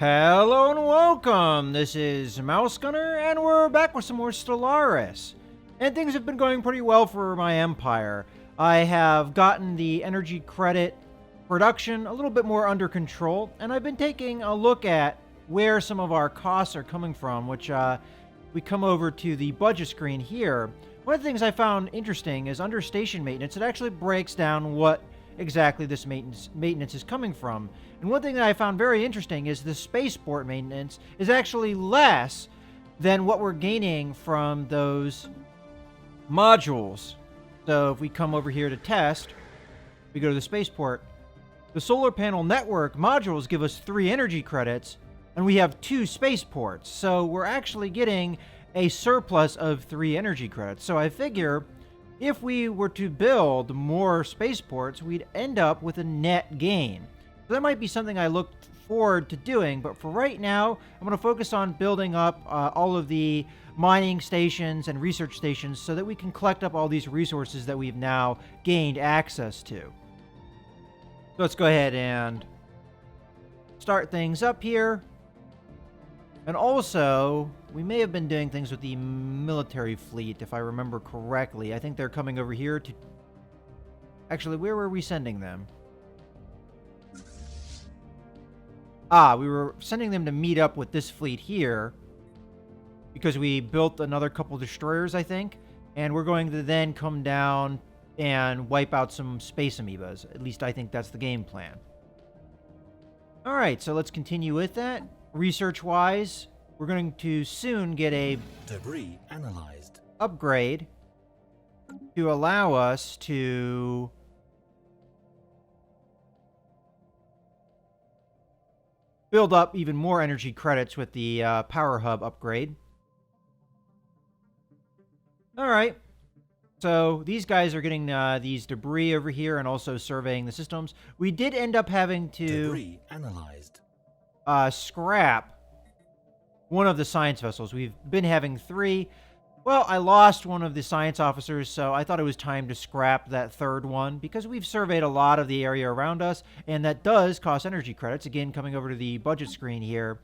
Hello and welcome. This is Mouse Gunner, and we're back with some more Stellaris. And things have been going pretty well for my empire. I have gotten the energy credit production a little bit more under control, and I've been taking a look at where some of our costs are coming from, which we come over to the budget screen here. One of the things I found interesting is under station maintenance, it actually breaks down what exactly this maintenance is coming from. And one thing that I found very interesting is the spaceport maintenance is actually less than what we're gaining from those modules. So if we come over here to test, we go to the spaceport, the solar panel network modules give us 3 energy credits, and we have 2 spaceports. So we're actually getting a surplus of 3 energy credits. So I figure if we were to build more spaceports, we'd end up with a net gain. So that might be something I look forward to doing, but for right now, I'm going to focus on building up all of the mining stations and research stations so that we can collect up all these resources that we've now gained access to. So let's go ahead and start things up here. And also, we may have been doing things with the military fleet, if I remember correctly. I think they're coming over here to... Actually, where were we sending them? We were sending them to meet up with this fleet here, because we built another couple destroyers, I think. And we're going to then come down and wipe out some space amoebas. At least I think that's the game plan. Alright, so let's continue with that. Research-wise, we're going to soon get a debris analyzed upgrade to allow us to build up even more energy credits with the power hub upgrade. Alright, so these guys are getting these debris over here and also surveying the systems. We did end up having to debris analyzed. Scrap one of the science vessels. We've been having 3. Well, I lost one of the science officers, so I thought it was time to scrap that third one because we've surveyed a lot of the area around us, and that does cost energy credits. Again, coming over to the budget screen here,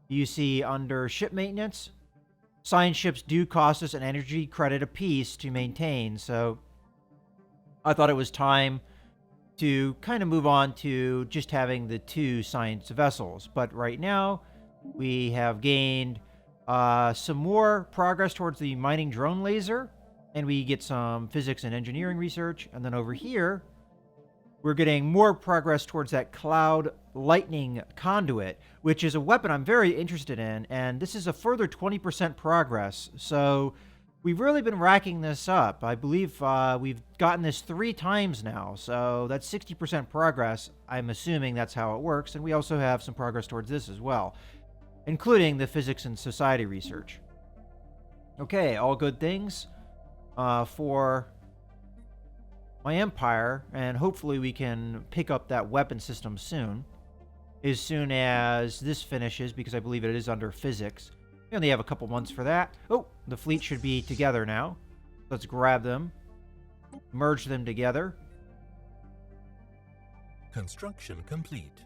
you see under ship maintenance, science ships do cost us an energy credit apiece to maintain, so I thought it was time to kind of move on to just having the 2 science vessels. But right now, we have gained some more progress towards the mining drone laser, and we get some physics and engineering research. And then over here, we're getting more progress towards that cloud lightning conduit, which is a weapon I'm very interested in, and this is a further 20% progress. So we've really been racking this up. I believe we've gotten this 3 times now, so that's 60% progress. I'm assuming that's how it works, and we also have some progress towards this as well, including the physics and society research. Okay, all good things for my empire, and hopefully we can pick up that weapon system soon as this finishes, because I believe it is under physics. We only have a couple months for that. Oh, the fleet should be together now. Let's grab them, merge them together. Construction complete.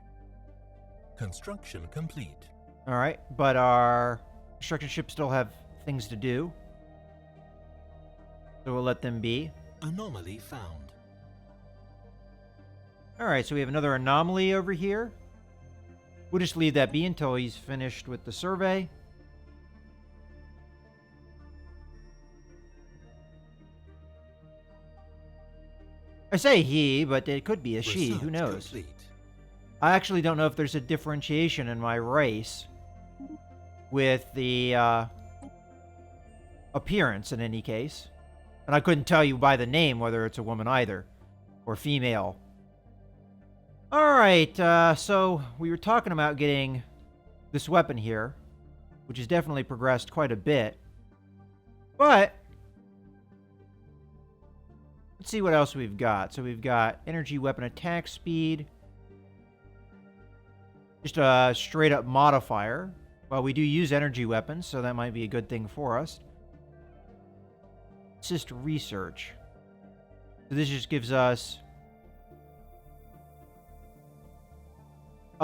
Construction complete. All right, but our construction ships still have things to do, so we'll let them be. Anomaly found. All right, so we have another anomaly over here. We'll just leave that be until he's finished with the survey. I say he, but it could be a she. Who knows? Complete. I actually don't know if there's a differentiation in my race with the appearance in any case. And I couldn't tell you by the name whether it's a woman either, or female. Alright, so we were talking about getting this weapon here, which has definitely progressed quite a bit. But let's see what else we've got. So we've got energy weapon attack speed. Just a straight up modifier. Well, we do use energy weapons, so that might be a good thing for us. Assist research. So this just gives us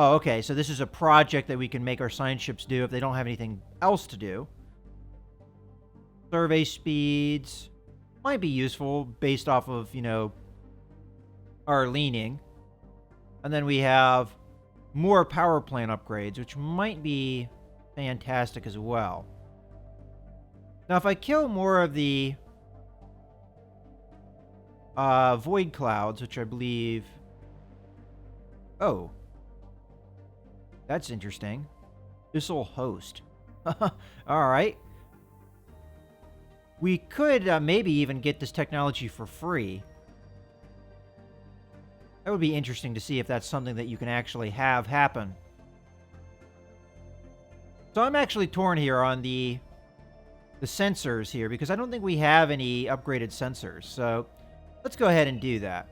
Oh, okay. So this is a project that we can make our science ships do if they don't have anything else to do. Survey speeds might be useful based off of, our leaning. And then we have more power plant upgrades, which might be fantastic as well. Now, if I kill more of the void clouds, which I believe... Oh. That's interesting. This'll host. Alright. We could maybe even get this technology for free. That would be interesting to see if that's something that you can actually have happen. So I'm actually torn here on the sensors here, because I don't think we have any upgraded sensors. So let's go ahead and do that.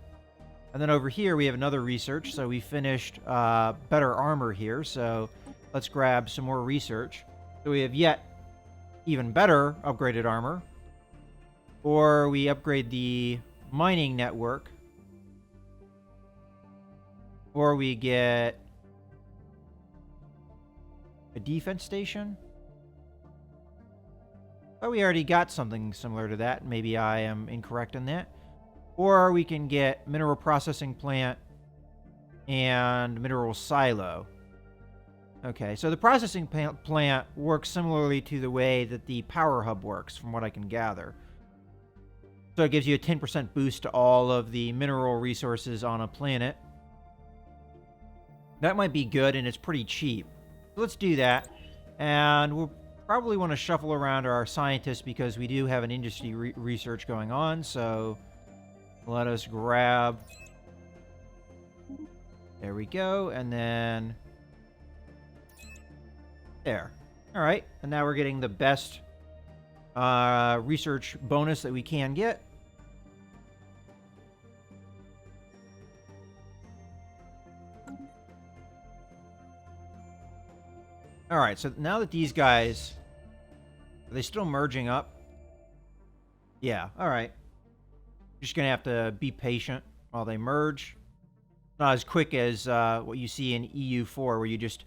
And then over here we have another research. So we finished better armor here. So let's grab some more research. So we have yet even better upgraded armor. Or we upgrade the mining network. Or we get a defense station. Oh, we already got something similar to that. Maybe I am incorrect in that. Or we can get mineral processing plant and mineral silo. Okay, so the processing plant works similarly to the way that the power hub works, from what I can gather. So it gives you a 10% boost to all of the mineral resources on a planet. That might be good, and it's pretty cheap. So let's do that. And we'll probably want to shuffle around our scientists, because we do have an industry research going on. So let us grab... There we go. And then... There. Alright. And now we're getting the best research bonus that we can get. Alright, so now that these guys... Are they still merging up? Yeah, alright. Just gonna have to be patient while they merge. Not as quick as what you see in EU4, where you just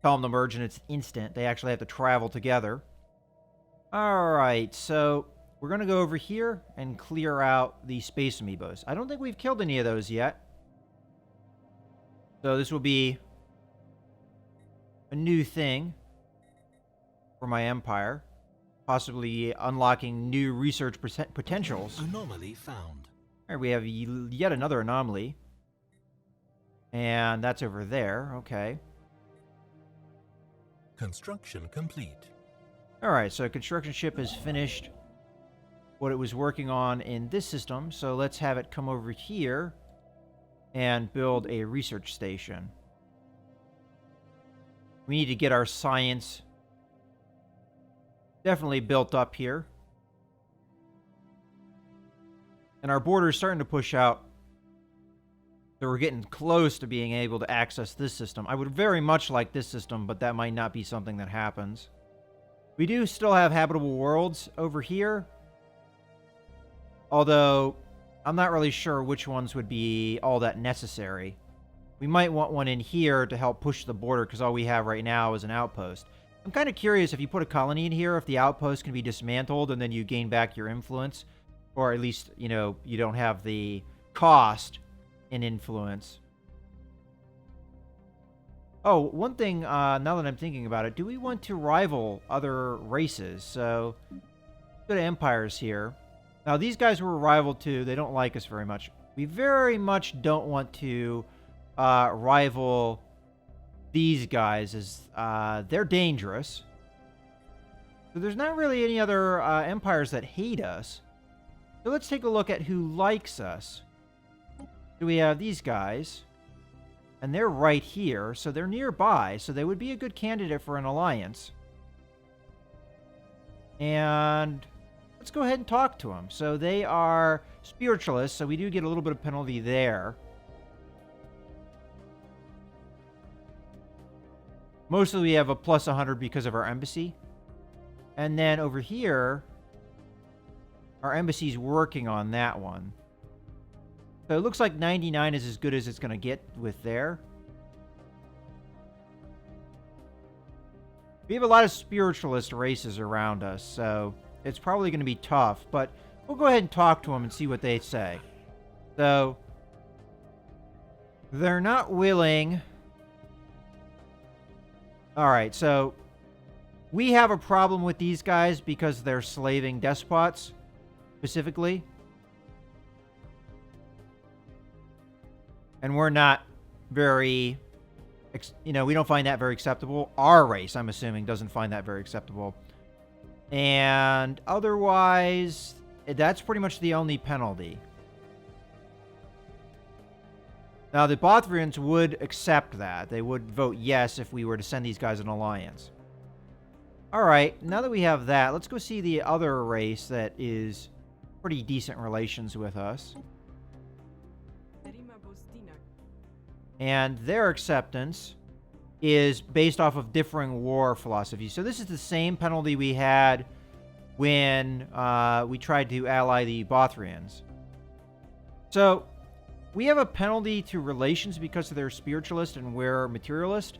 tell them to merge and it's instant. They actually have to travel together. Alright, so we're gonna go over here and clear out the space amoebas. I don't think we've killed any of those yet. So this will be a new thing for my empire, possibly unlocking new research potentials. Anomaly found. All right, we have yet another anomaly, and that's over there. Okay. Construction complete. All right, so construction ship has finished what it was working on in this system, so let's have it come over here and build a research station. We need to get our science definitely built up here. And our border is starting to push out. So we're getting close to being able to access this system. I would very much like this system, but that might not be something that happens. We do still have habitable worlds over here. Although, I'm not really sure which ones would be all that necessary. We might want one in here to help push the border, because all we have right now is an outpost. I'm kind of curious, if you put a colony in here, if the outpost can be dismantled and then you gain back your influence. Or at least, you don't have the cost in influence. Oh, one thing, now that I'm thinking about it, do we want to rival other races? So, go to empires here. Now, these guys we're rival to, they don't like us very much. We very much don't want to rival these guys, as they're dangerous. So there's not really any other empires that hate us. So let's take a look at who likes us. So we have these guys, and they're right here, so they're nearby, so they would be a good candidate for an alliance. And let's go ahead and talk to them. So they are spiritualists, so we do get a little bit of penalty there. Mostly we have a plus 100 because of our embassy. And then over here, our embassy's working on that one. So it looks like 99 is as good as it's going to get with there. We have a lot of spiritualist races around us, so it's probably going to be tough, but we'll go ahead and talk to them and see what they say. So, they're not willing. Alright, so we have a problem with these guys because they're slaving despots, specifically. And we're not very, we don't find that very acceptable. Our race, I'm assuming, doesn't find that very acceptable. And otherwise, that's pretty much the only penalty. Now, the Bothrians would accept that. They would vote yes if we were to send these guys an alliance. Alright, now that we have that, let's go see the other race that is pretty decent relations with us. And their acceptance is based off of differing war philosophies. So this is the same penalty we had when we tried to ally the Bothrians. So we have a penalty to relations because they're spiritualist and we're materialist,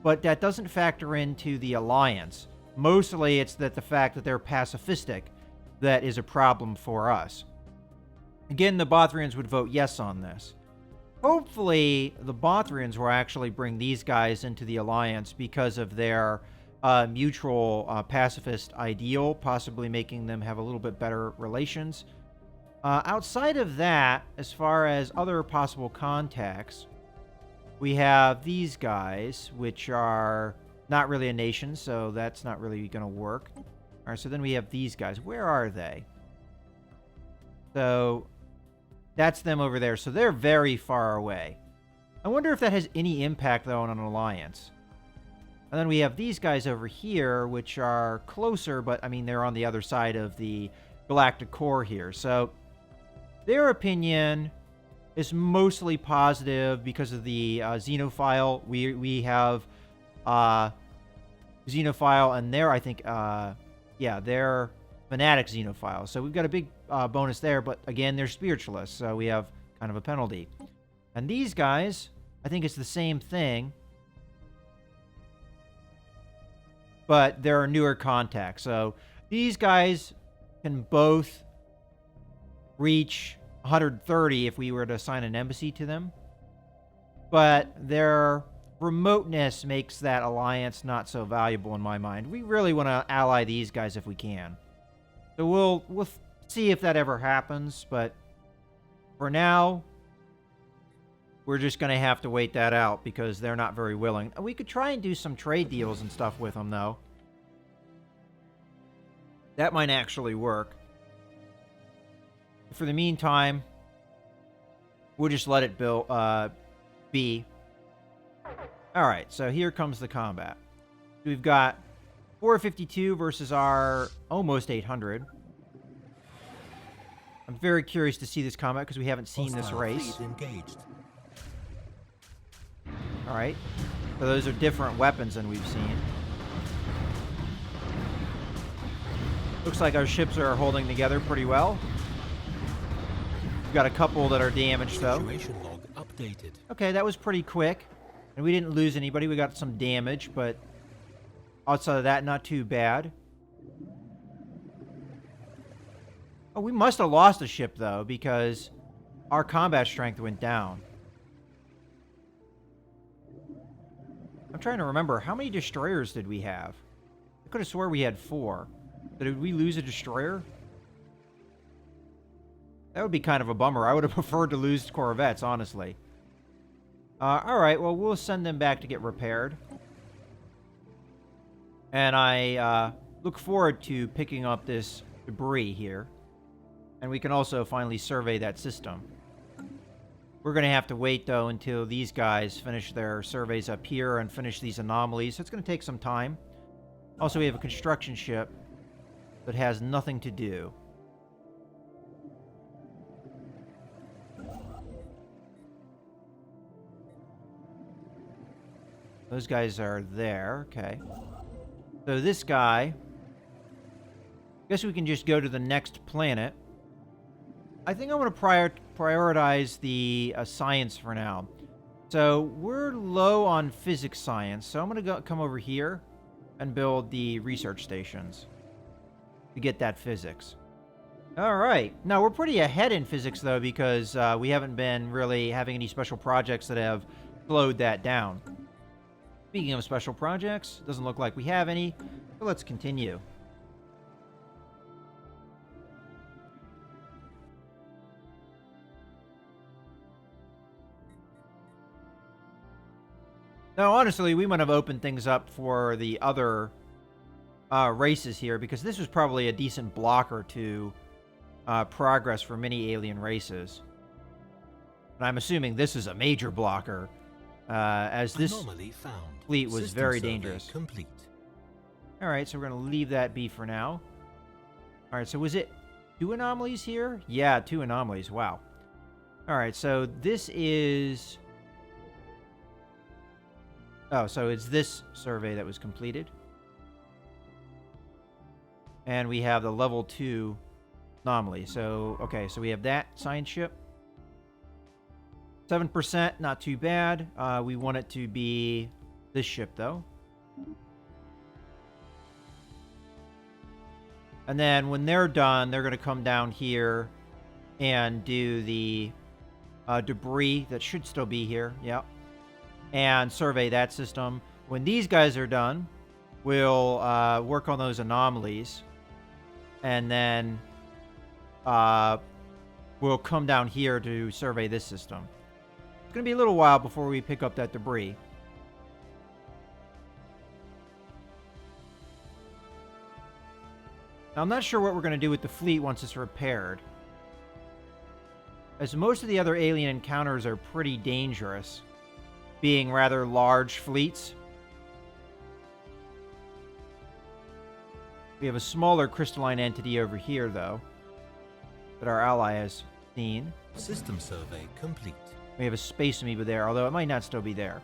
but that doesn't factor into the alliance. Mostly it's that the fact that they're pacifistic that is a problem for us. Again, the Bothrians would vote yes on this. Hopefully, the Bothrians will actually bring these guys into the alliance because of their mutual pacifist ideal, possibly making them have a little bit better relations. Outside of that, as far as other possible contacts, we have these guys, which are not really a nation, so that's not really going to work. All right, so then we have these guys. Where are they? So that's them over there. So they're very far away. I wonder if that has any impact, though, on an alliance. And then we have these guys over here, which are closer, but, I mean, they're on the other side of the galactic core here. So their opinion is mostly positive because of the xenophile. We have xenophile, and they're, I think, they're fanatic xenophiles. So we've got a big bonus there, but again, they're spiritualists, so we have kind of a penalty. And these guys, I think it's the same thing, but there are newer contacts. So these guys can both reach 130 if we were to assign an embassy to them, but their remoteness makes that alliance not so valuable in my mind. We really want to ally these guys if we can. So we'll see if that ever happens, but for now, we're just going to have to wait that out because they're not very willing. We could try and do some trade deals and stuff with them, though. That might actually work. For the meantime, we'll just let it be. Alright, so here comes the combat. We've got 452 versus our almost 800. I'm very curious to see this combat because we haven't seen this race. Alright, so those are different weapons than we've seen. Looks like our ships are holding together pretty well. We've got a couple that are damaged, though. Situation log updated. Okay, that was pretty quick. And we didn't lose anybody. We got some damage, but outside of that, not too bad. Oh, we must have lost a ship, though, because our combat strength went down. I'm trying to remember. How many destroyers did we have? I could have swore we had 4. Did we lose a destroyer? That would be kind of a bummer. I would have preferred to lose corvettes, honestly. Alright, well, we'll send them back to get repaired. And I look forward to picking up this debris here. And we can also finally survey that system. We're going to have to wait, though, until these guys finish their surveys up here and finish these anomalies. So it's going to take some time. Also, we have a construction ship that has nothing to do. Those guys are there. Okay. So this guy... guess we can just go to the next planet. I think I want to prioritize the science for now. So we're low on physics science. So I'm going to come over here. and build the research stations to get that physics. All right. Now, we're pretty ahead in physics, though, because we haven't been really having any special projects that have slowed that down. Speaking of special projects, doesn't look like we have any, so let's continue. Now, honestly, we might have opened things up for the other races here, because this was probably a decent blocker to progress for many alien races. And I'm assuming this is a major blocker, as this fleet was very dangerous. Complete. All right, so we're going to leave that be for now. All right, so was it 2 anomalies here? Yeah, 2 anomalies. Wow. All right, so this is... Oh, so it's this survey that was completed. And we have the level 2 anomaly. So, okay, so we have that science ship. 7%, not too bad. We want it to be this ship, though. And then when they're done, they're going to come down here and do the debris that should still be here. Yep. And survey that system. When these guys are done, we'll work on those anomalies. And then we'll come down here to survey this system. It's going to be a little while before we pick up that debris. Now, I'm not sure what we're going to do with the fleet once it's repaired, as most of the other alien encounters are pretty dangerous, being rather large fleets. We have a smaller crystalline entity over here, though, that our ally has seen. System survey complete. We have a space amoeba there, although it might not still be there.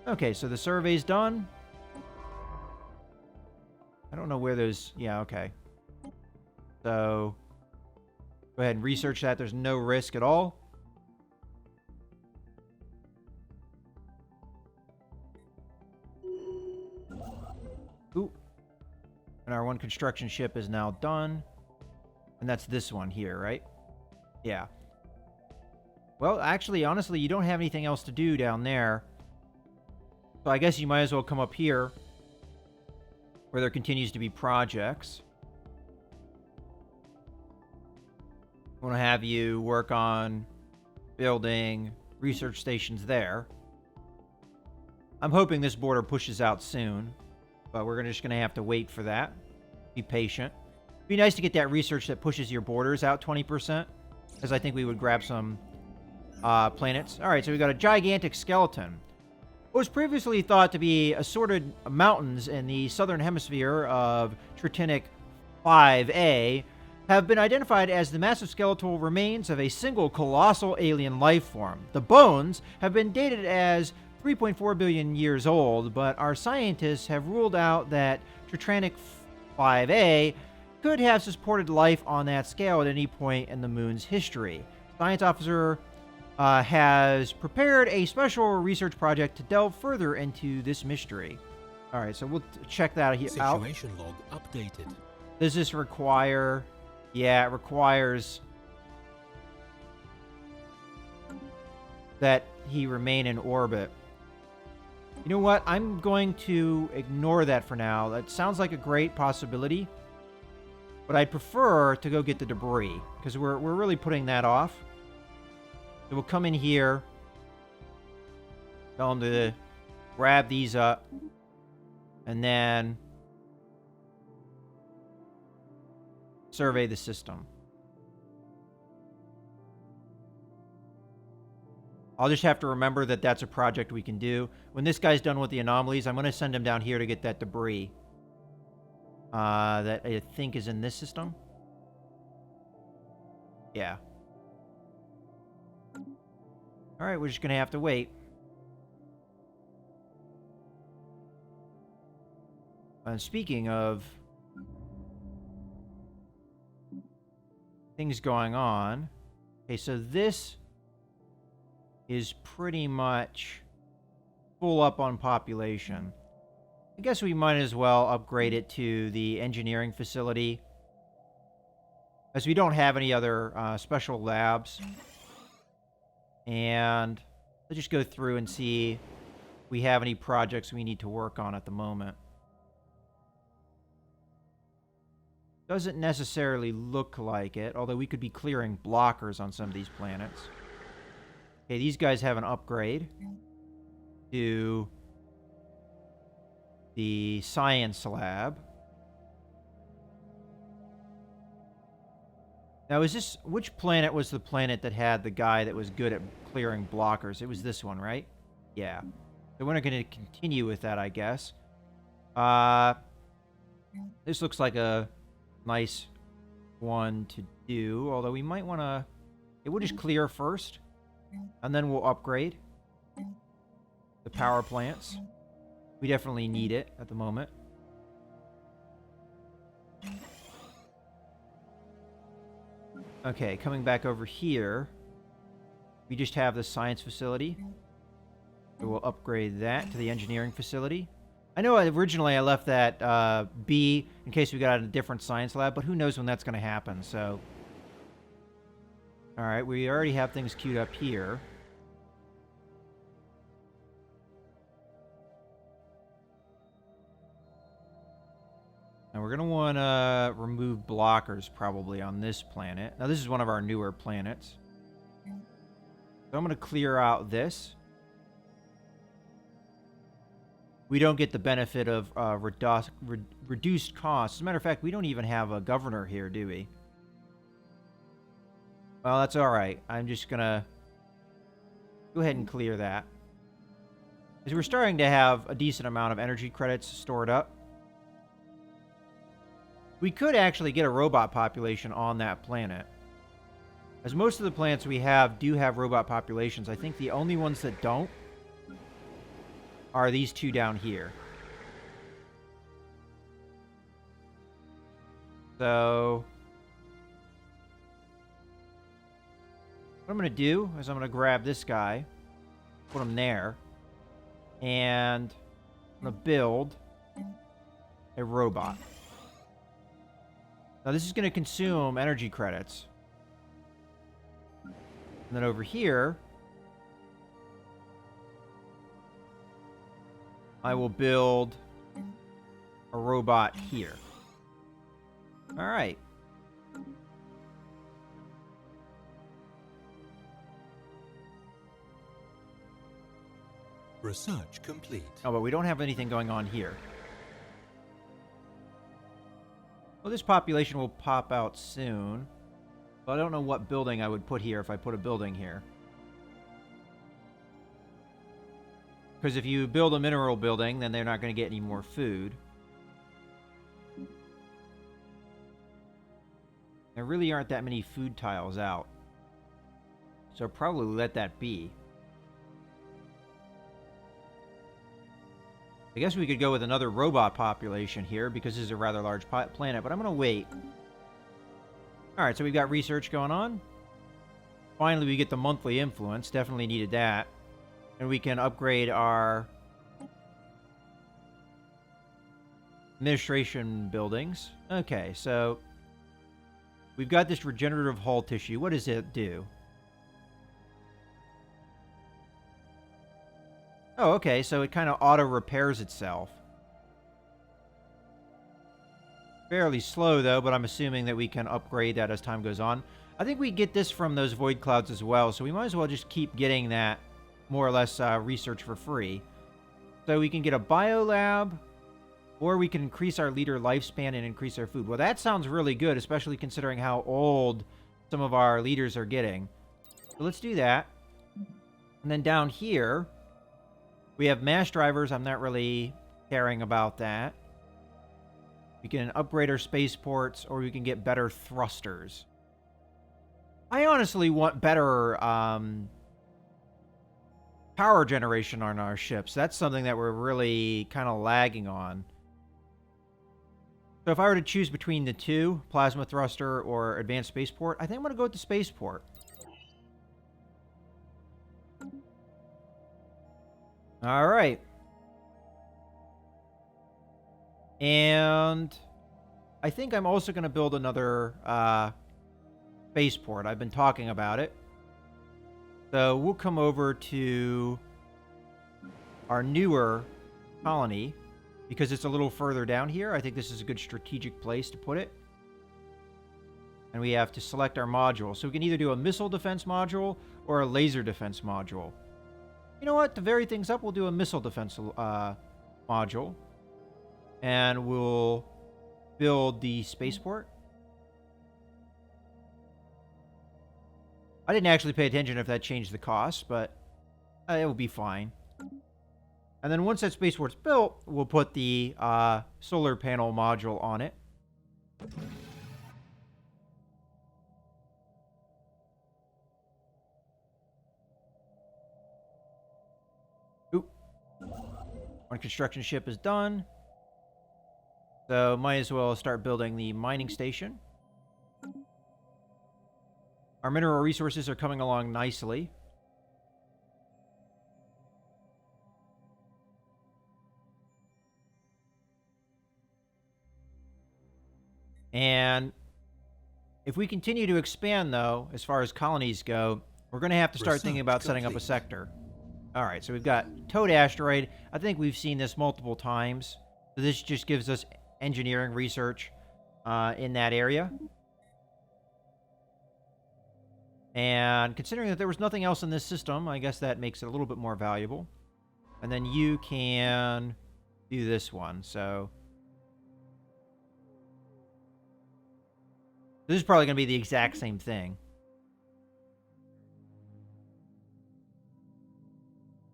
Okay, so the survey's done. I don't know where those... Yeah, okay. So, go ahead and research that. There's no risk at all. Ooh. And our one construction ship is now done. And that's this one here, right? Yeah. Well, actually, honestly, you don't have anything else to do down there. So I guess you might as well come up here, where there continues to be projects. I want to have you work on building research stations there. I'm hoping this border pushes out soon, but we're just going to have to wait for that. Be patient. It'd be nice to get that research that pushes your borders out 20%, as I think we would grab some planets. All right, so we got a gigantic skeleton. What was previously thought to be assorted mountains in the southern hemisphere of Tritinic 5A have been identified as the massive skeletal remains of a single colossal alien life form. The bones have been dated as 3.4 billion years old, but our scientists have ruled out that Tritinic 5A could have supported life on that scale at any point in the moon's history. Science officer has prepared a special research project to delve further into this mystery. All right, so we'll check that out. Situation log updated. Does this require... Yeah, it requires that he remain in orbit. You know what? I'm going to ignore that for now. That sounds like a great possibility, but I'd prefer to go get the debris, because we're really putting that off. So we'll come in here, tell him to grab these up, and then survey the system. I'll just have to remember that that's a project we can do. When this guy's done with the anomalies, I'm going to send him down here to get that debris that I think is in this system. Yeah. All right, we're just going to have to wait. And speaking of things going on, okay, so this is pretty much full up on population. I I guess we might as well upgrade it to the engineering facility, as we don't have any other special labs. And let's just go through and see if we have any projects we need to work on at the moment. Doesn't necessarily look like it, although we could be clearing blockers on some of these planets. Okay, these guys have an upgrade to the science lab. Now, is this... which planet was the planet that had the guy that was good at clearing blockers? It was this one, right? Yeah. So we're not going to continue with that, I guess. This looks like a nice one to do, although we might want to... we'll just clear first, and then we'll upgrade the power plants. We definitely need it at the moment. Okay, coming back over here, we just have the science facility. So we'll upgrade that to the engineering facility. I know originally I left that B in case we got a different science lab, but who knows when that's going to happen, so... Alright, we already have things queued up here. Now we're going to want to remove blockers probably on this planet. Now this is one of our newer planets. So I'm going to clear out this. We don't get the benefit of reduced costs. As a matter of fact, we don't even have a governor here, do we? Well, that's alright. I'm just going to go ahead and clear that. Because we're starting to have a decent amount of energy credits stored up. We could actually get a robot population on that planet. As most of the planets we have do have robot populations, I think the only ones that don't are these two down here. So what I'm going to do is I'm going to grab this guy, put him there, and I'm going to build a robot. Now this is going to consume energy credits. And then over here, I will build a robot here. Alright. Research complete. Oh, but we don't have anything going on here. Well, this population will pop out soon. But I don't know what building I would put here if I put a building here. Because if you build a mineral building, then they're not going to get any more food. There really aren't that many food tiles out. So probably let that be. I guess we could go with another robot population here because this is a rather large planet, but I'm going to wait. Alright, so we've got research going on. Finally, we get the monthly influence. Definitely needed that. And we can upgrade our administration buildings. Okay, so we've got this regenerative hull tissue. What does it do? Oh, okay, so it kind of auto-repairs itself. Fairly slow, though, but I'm assuming that we can upgrade that as time goes on. I think we get this from those void clouds as well, so we might as well just keep getting that, more or less, research for free. So we can get a biolab, or we can increase our leader lifespan and increase our food. Well, that sounds really good, especially considering how old some of our leaders are getting. So let's do that. And then down here, we have mass drivers. I'm not really caring about that. We can upgrade our spaceports, or we can get better thrusters. I honestly want better power generation on our ships. That's something that we're really kind of lagging on. So if I were to choose between the two, plasma thruster or advanced spaceport, I think I'm going to go with the spaceport. All right. And I think I'm also going to build another spaceport. I've been talking about it. So we'll come over to our newer colony because it's a little further down here. I think this is a good strategic place to put it. And we have to select our module. So we can either do a missile defense module or a laser defense module. You know what? To vary things up, we'll do a missile defense module. And we'll build the spaceport. I didn't actually pay attention if that changed the cost, but it will be fine. And then once that spaceport's built, we'll put the solar panel module on it. Oop. One construction ship is done. So might as well start building the mining station. Our mineral resources are coming along nicely. And if we continue to expand, though, as far as colonies go, we're going to have to start thinking about setting up a sector. All right, so we've got Toad Asteroid. I think we've seen this multiple times. So this just gives us engineering research in that area. And considering that there was nothing else in this system, I guess that makes it a little bit more valuable. And then you can do this one. So this is probably going to be the exact same thing.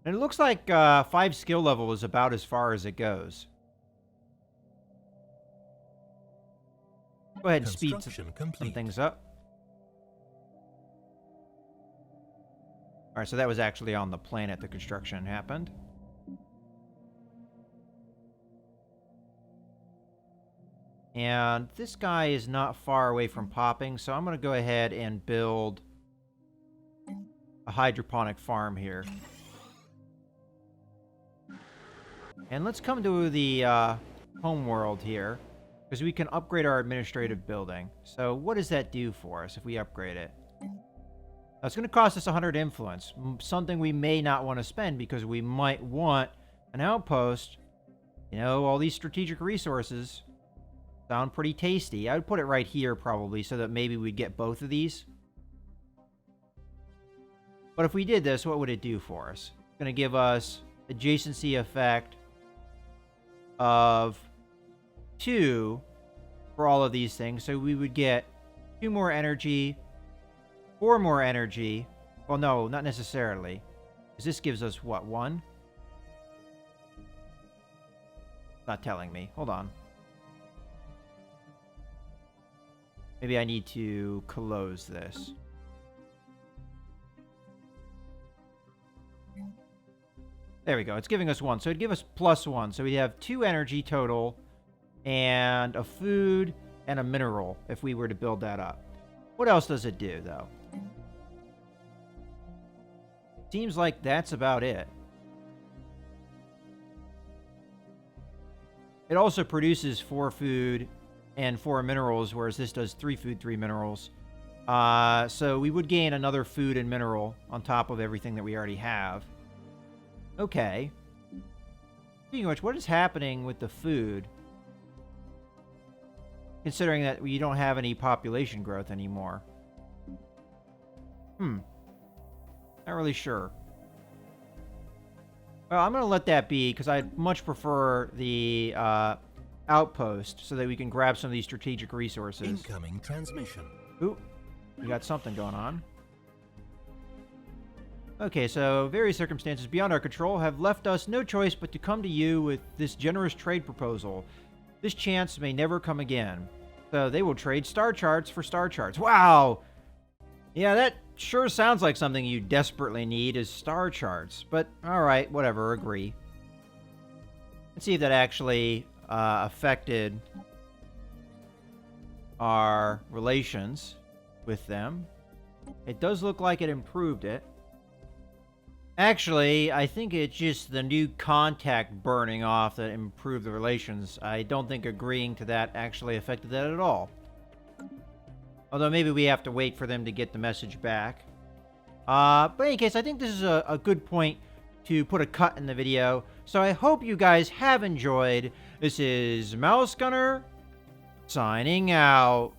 And it looks like 5 skill level is about as far as it goes. Go ahead and speed some things up. All right, so that was actually on the planet the construction happened. And this guy is not far away from popping, so I'm going to go ahead and build a hydroponic farm here. And let's come to the home world here, because we can upgrade our administrative building. So what does that do for us if we upgrade it? Now, it's going to cost us 100 influence, something we may not want to spend because we might want an outpost. You know, all these strategic resources sound pretty tasty. I would put it right here probably so that maybe we'd get both of these. But if we did this, what would it do for us? It's going to give us adjacency effect of 2 for all of these things. So we would get 2 more energy, 4 more energy. Well, no, not necessarily. Because this gives us, what, 1? Not telling me. Hold on. Maybe I need to close this. There we go. It's giving us 1. So it'd give us +1. So we'd have 2 energy total and a food and a mineral if we were to build that up. What else does it do, though? Seems like that's about it. It also produces 4 food and 4 minerals, whereas this does 3 food, 3 minerals. So we would gain another food and mineral on top of everything that we already have. Okay. Speaking of which, what is happening with the food? Considering that we don't have any population growth anymore. Not really sure. Well, I'm going to let that be because I'd much prefer the outpost so that we can grab some of these strategic resources. Incoming transmission. Ooh, we got something going on. Okay, so various circumstances beyond our control have left us no choice but to come to you with this generous trade proposal. This chance may never come again. So they will trade star charts for star charts. Wow! Yeah, that sure sounds like something you desperately need is star charts. But, alright, whatever, agree. Let's see if that actually affected our relations with them. It does look like it improved it. Actually, I think it's just the new contact burning off that improved the relations. I don't think agreeing to that actually affected that at all. Although maybe we have to wait for them to get the message back. But in any case, I think this is a good point to put a cut in the video. So I hope you guys have enjoyed. This is Mouse Gunner signing out.